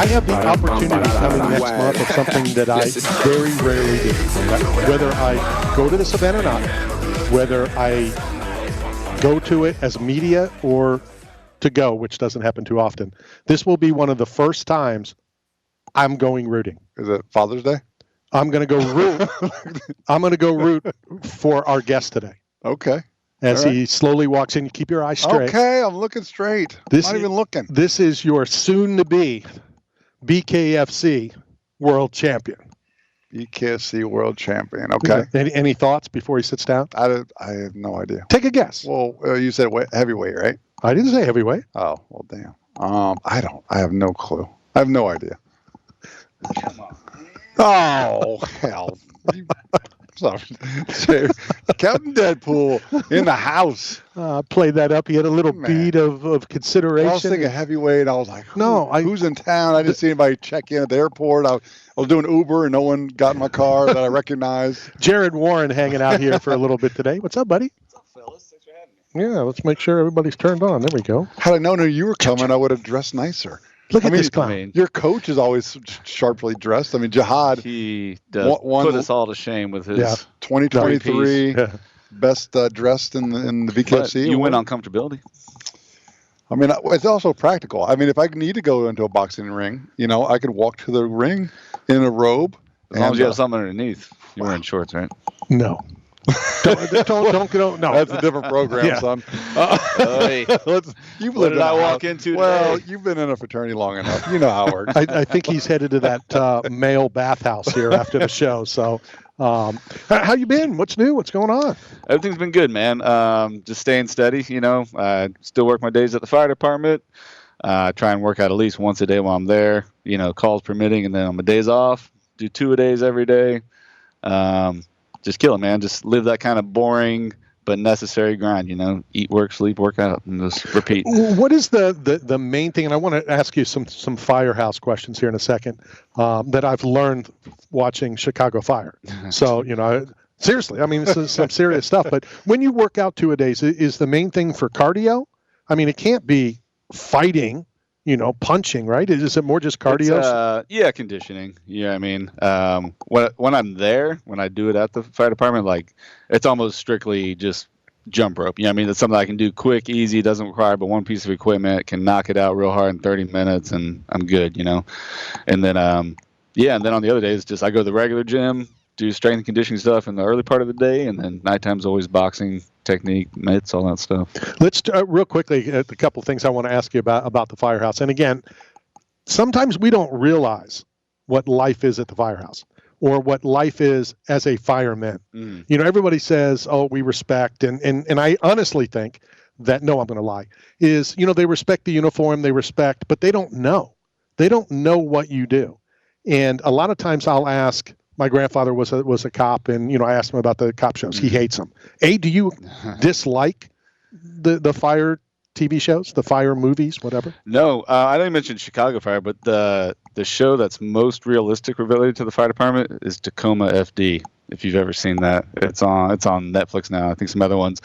have the opportunity coming next month of something that I very rarely do. Whether I go to this event or not, whether I go to it as media or to go, which doesn't happen too often, this will be one of the first times I'm going rooting. Is it Father's Day? I'm going to go root. I'm going to go root for our guest today. Okay. As he slowly walks in, you keep your eyes straight. Okay, I'm looking straight. I'm not even looking. This is your soon-to-be BKFC world champion. BKFC world champion. Okay. Any thoughts before he sits down? I have no idea. Take a guess. Well, you said heavyweight, right? I didn't say heavyweight. Oh, well, damn. I have no clue. I have no idea. Come on. Oh, hell. Captain Deadpool in the house. Played that up. He had a little beat of consideration. I was thinking heavyweight. I was like, who's in town? I didn't see anybody check in at the airport. I was doing Uber and no one got in my car that I recognized. Jared Warren hanging out here for a little bit today. What's up, buddy? What's up, fellas? Thanks for having me. Yeah, let's make sure everybody's turned on. There we go. Had I known you were coming, I would have dressed nicer. Look at this clown. Your coach is always sharply dressed. I mean, Jihad. He does put us all to shame with his 2023 best dressed in the BKFC. But you win on comfortability. I mean, it's also practical. I mean, if I need to go into a boxing ring, I could walk to the ring in a robe. As long as you have something underneath. You're wearing shorts, right? No. don't go. No, that's a different program, son. What did I walk into? Well, you've been in a fraternity long enough. You know how it works. I think he's headed to that male bathhouse here after the show. So, how you been? What's new? What's going on? Everything's been good, man. Just staying steady. I still work my days at the fire department. Try and work out at least once a day while I'm there. Calls permitting, and then on my days off, do 2-a-days every day. Just kill it, man. Just live that kind of boring but necessary grind, eat, work, sleep, work out, and just repeat. What is the main thing, and I want to ask you some firehouse questions here in a second, that I've learned watching Chicago Fire. So, seriously, I mean, this is some serious stuff. But when you work out 2-a-days, is the main thing for cardio? I mean, it can't be fighting, punching, right? Is it more just cardio? Conditioning. Yeah, I mean, when I'm there, when I do it at the fire department, it's almost strictly just jump rope. I mean, it's something I can do quick, easy, doesn't require but one piece of equipment, can knock it out real hard in 30 minutes, and I'm good, And then, and then on the other days, just I go to the regular gym, do strength and conditioning stuff in the early part of the day, and then nighttime's always boxing, technique, mitts, all that stuff. Let's real quickly, a couple of things I want to ask you about the firehouse. And again, sometimes we don't realize what life is at the firehouse or what life is as a fireman. Everybody says, oh, we respect. And I honestly think that, no, I'm going to lie, is, they respect the uniform, they respect, but they don't know. They don't know what you do. And a lot of times I'll ask, my grandfather was a cop, and I asked him about the cop shows. He hates them. Do you dislike the fire TV shows, the fire movies, whatever? No, I didn't mention Chicago Fire, but the show that's most realistic related to the fire department is Tacoma FD. If you've ever seen that, it's on Netflix now. I think some other ones,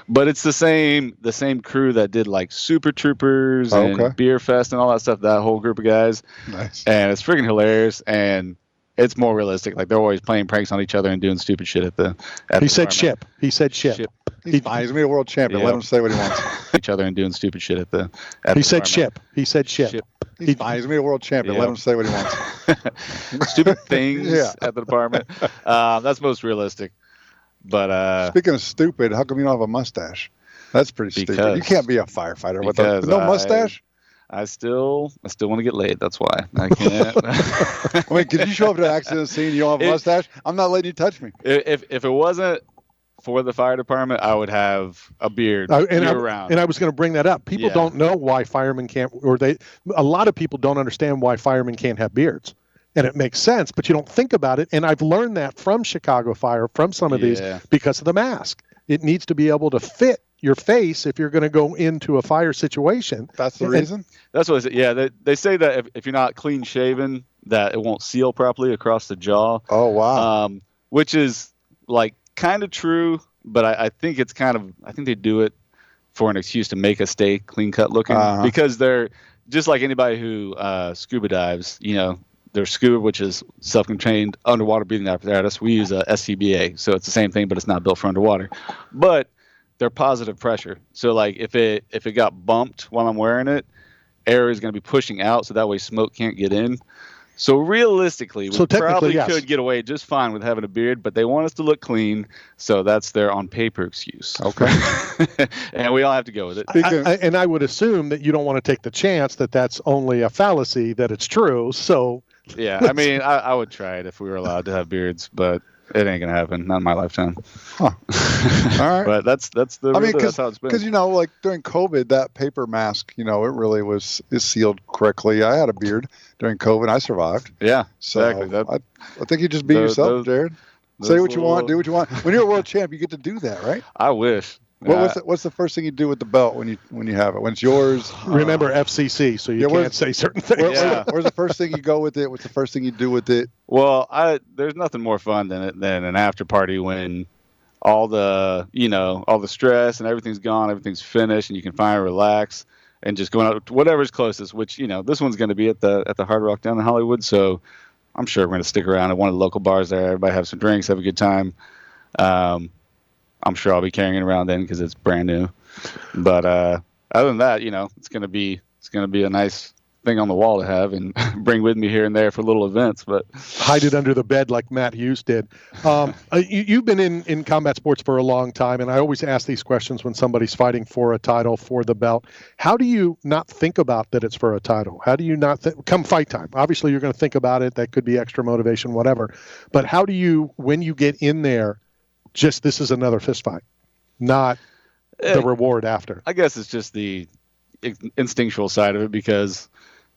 but it's the same crew that did Super Troopers and Beer Fest and all that stuff. That whole group of guys. Nice. And it's freaking hilarious and. It's more realistic. They're always playing pranks on each other and doing stupid shit at the. He said ship. He said ship. He's fine. He's gonna be a world champion. Yeah. Let him say what he wants. Each other and doing stupid shit at the. He said ship. He said ship. He's fine. He's gonna be a world champion. Let him say what he wants. Stupid things at the department. That's most realistic. But speaking of stupid, how come you don't have a mustache? That's pretty stupid. You can't be a firefighter with no mustache. I still want to get laid. That's why I can't. I mean, could you show up to an accident scene and you don't have a mustache? I'm not letting you touch me. If it wasn't for the fire department, I would have a beard year round. And I was going to bring that up. People don't know why firemen can't, a lot of people don't understand why firemen can't have beards. And it makes sense, but you don't think about it. And I've learned that from Chicago Fire, from some of these, because of the mask. It needs to be able to fit your face if you're going to go into a fire situation. That's the reason? That's what it is. Yeah, they say that if you're not clean shaven, that it won't seal properly across the jaw. Oh, wow. Which is kind of true, but I think it's I think they do it for an excuse to make us stay clean cut looking because they're just like anybody who scuba dives, there's scuba, which is self-contained underwater breathing apparatus. We use a SCBA, so it's the same thing, but it's not built for underwater. But they're positive pressure. So like if it got bumped while I'm wearing it, air is going to be pushing out, so that way smoke can't get in. So realistically, we probably could get away just fine with having a beard, but they want us to look clean, so that's their on-paper excuse. Okay. And we all have to go with it. And I would assume that you don't want to take the chance that that's only a fallacy, that it's true. So yeah, I mean, I would try it if we were allowed to have beards, but it ain't gonna happen, not in my lifetime. Huh. All right. But that's that's how it's been. Because like during COVID, that paper mask, it really is sealed correctly. I had a beard during COVID. I survived. Yeah, so exactly. I think you just be yourself, Jared. Say what you want, do what you want. When you're a world champ, you get to do that, right? I wish. What's the first thing you do with the belt when you have it? When it's yours? Remember FCC, so you can't say certain things. Where's the first thing you go with it? What's the first thing you do with it? Well, there's nothing more fun than an after party when all the stress and everything's gone, everything's finished, and you can finally relax and just going out to whatever's closest. Which this one's going to be at the Hard Rock down in Hollywood, so I'm sure we're going to stick around at one of the local bars there. Everybody have some drinks, have a good time. I'm sure I'll be carrying it around then because it's brand new. But other than that, it's gonna be a nice thing on the wall to have and bring with me here and there for little events. But hide it under the bed like Matt Hughes did. You've been in combat sports for a long time, and I always ask these questions when somebody's fighting for a title, for the belt. How do you not think about that it's for a title? How do you not come fight time? Obviously, you're going to think about it. That could be extra motivation, whatever. But how do you, when you get in there, just this is another fist fight, not the reward after? I guess it's just the instinctual side of it because,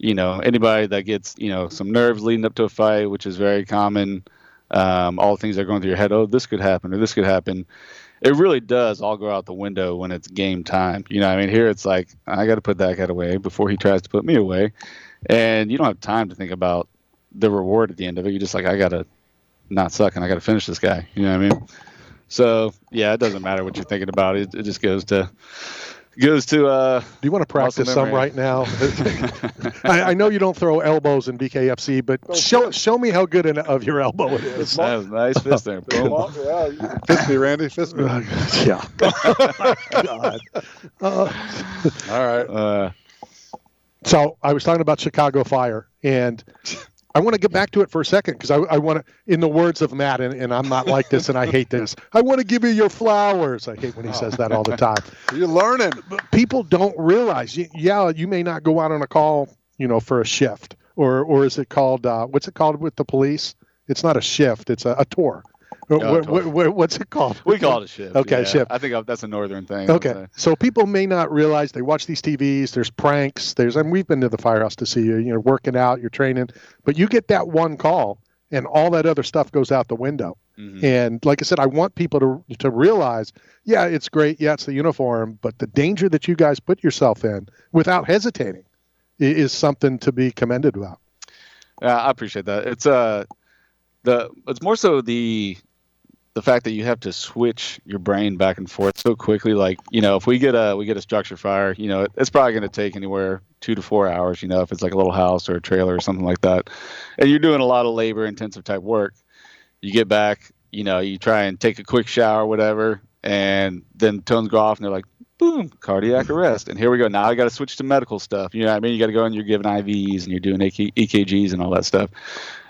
anybody that gets, some nerves leading up to a fight, which is very common, all the things that are going through your head, oh, this could happen or this could happen. It really does all go out the window when it's game time. Here it's like, I got to put that guy away before he tries to put me away. And you don't have time to think about the reward at the end of it. You're just like, I got to not suck and I got to finish this guy. You know what I mean? So yeah, it doesn't matter what you're thinking about. It just goes to. Do you want to practice some right now? I know you don't throw elbows in BKFC, but show me how good of your elbow it is. That was a nice fist there. Yeah, fist me, Randy. Fist me. Yeah. God. All right. So I was talking about Chicago Fire, and I want to get back to it for a second because I want to, in the words of Matt, and I'm not like this and I hate this, I want to give you your flowers. I hate when he says that all the time. You're learning. But people don't realize, you may not go out on a call, for a shift. Or is it called, what's it called with the police? It's not a shift, it's a tour. What's it called? We call it a shift. Okay, shift. I think that's a northern thing. Okay, so people may not realize they watch these TVs. There's pranks. We've been to the firehouse to see you. Working out, you're training, but you get that one call, and all that other stuff goes out the window. Mm-hmm. And like I said, I want people to realize, yeah, it's great. Yeah, it's the uniform, but the danger that you guys put yourself in without hesitating is something to be commended about. Yeah, I appreciate that. It's more so the fact that you have to switch your brain back and forth so quickly. Like, if we get a structure fire, it's probably going to take anywhere 2 to 4 hours, if it's like a little house or a trailer or something like that. And you're doing a lot of labor intensive type work. You get back, you try and take a quick shower or whatever, and then tones go off and they're like, boom, cardiac arrest. And here we go. Now I got to switch to medical stuff. You know what I mean? You got to go and you're giving IVs and you're doing EKGs and all that stuff.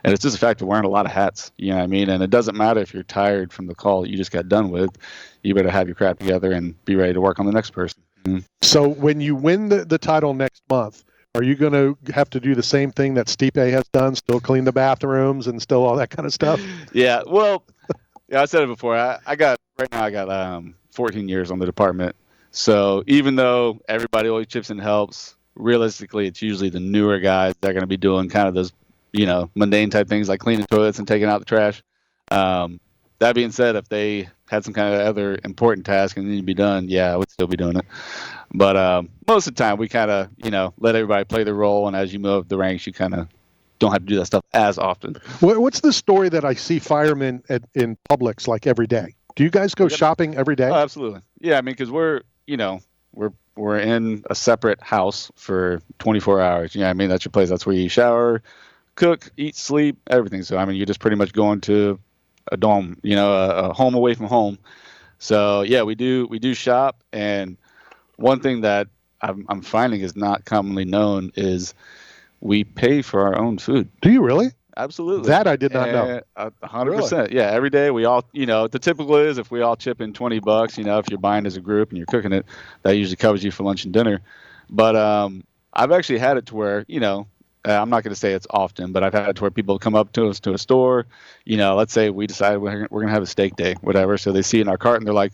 And it's just the fact of wearing a lot of hats. You know what I mean? And it doesn't matter if you're tired from the call that you just got done with. You better have your crap together and be ready to work on the next person. Mm-hmm. So when you win the title next month, are you going to have to do the same thing that Stipe has done, still clean the bathrooms and still all that kind of stuff? Yeah, well, I said it before. I got 14 years on the department. So even though everybody always chips and helps, realistically, it's usually the newer guys that are going to be doing kind of those, mundane type things like cleaning toilets and taking out the trash. That being said, if they had some kind of other important task and need to be done, yeah, I would still be doing it. But most of the time, we kind of, let everybody play their role. And as you move up the ranks, you kind of don't have to do that stuff as often. What's the story that I see firemen in Publix like every day? Do you guys go shopping every day? Oh, absolutely. Yeah, because we're we're in a separate house for 24 hours. You know what I mean? That's your place. That's where you shower, cook, eat, sleep, everything. So, I mean, you're just pretty much going to a dorm, a home away from home. So, yeah, we do shop. And one thing that I'm finding is not commonly known is we pay for our own food. Do you really? Absolutely. That I did not know. 100%. Really? Yeah, every day we all, the typical is if we all chip in $20, if you're buying as a group and you're cooking it, that usually covers you for lunch and dinner. But I've actually had it to where, I'm not going to say it's often, but I've had it to where people come up to us to a store, let's say we decide we're going to have a steak day, whatever. So they see it in our cart and they're like,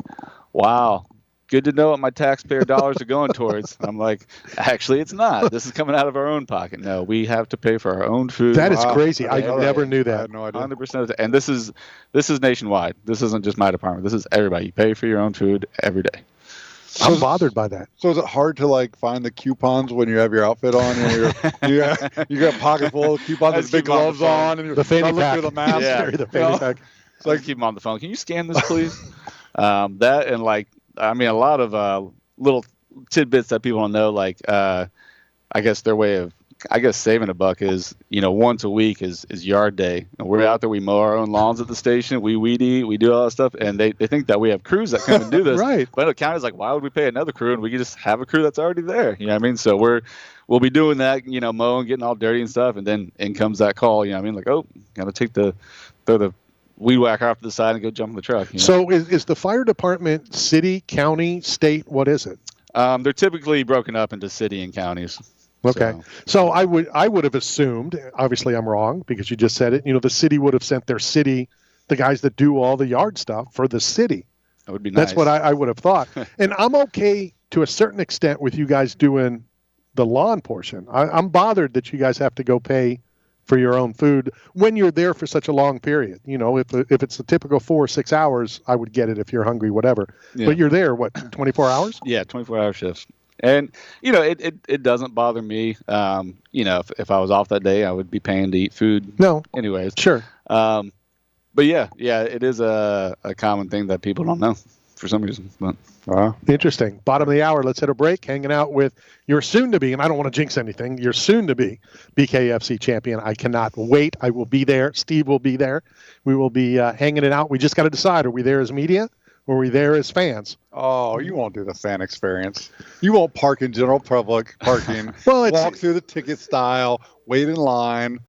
wow, good to know what my taxpayer dollars are going towards. I'm like, actually, it's not. This is coming out of our own pocket. No, we have to pay for our own food. That is crazy. I never knew that. I had no idea. 100%. And this is nationwide. This isn't just my department. This is everybody. You pay for your own food every day. I'm bothered by that. So is it hard to find the coupons when you have your outfit on and you got a pocket full of coupons with big gloves on and you're the fanny pack. Through the mask? Yeah. The fanny pack. So I keep them on the phone. Can you scan this, please? That and a lot of little tidbits that people don't know. I guess their way of saving a buck is once a week is yard day. And we're out there. We mow our own lawns at the station. We weed eat. We do all that stuff. And they think that we have crews that come and do this. Right. But the county's like, why would we pay another crew? And we can just have a crew that's already there. You know what I mean? So we'll be doing that. Mowing, getting all dirty and stuff. And then in comes that call. You know what I mean? Like, oh, gotta throw the weed whacker off to the side and go jump in the truck. So is the fire department city, county, state? What is it? They're typically broken up into city and counties. Okay. So I would have assumed, obviously I'm wrong because you just said it, the city would have sent their city, the guys that do all the yard stuff for the city. That would be nice. That's what I would have thought. And I'm okay to a certain extent with you guys doing the lawn portion. I'm bothered that you guys have to go pay for your own food when you're there for such a long period. If it's a typical 4 or 6 hours, I would get it if you're hungry, whatever. Yeah. But you're there, 24 hours? Yeah, 24-hour shifts. And, it doesn't bother me. If I was off that day, I would be paying to eat food. No. Anyways. Sure. But yeah, it is a common thing that people don't know for some reason. But wow. Interesting. Bottom of the hour. Let's hit a break. Hanging out with your soon-to-be, and I don't want to jinx anything, your soon-to-be BKFC champion. I cannot wait. I will be there. Steve will be there. We will be hanging it out. We just got to decide, are we there as media or are we there as fans? Oh, you won't do the fan experience. You won't park in general public parking. Well, walk through the ticket style, wait in line.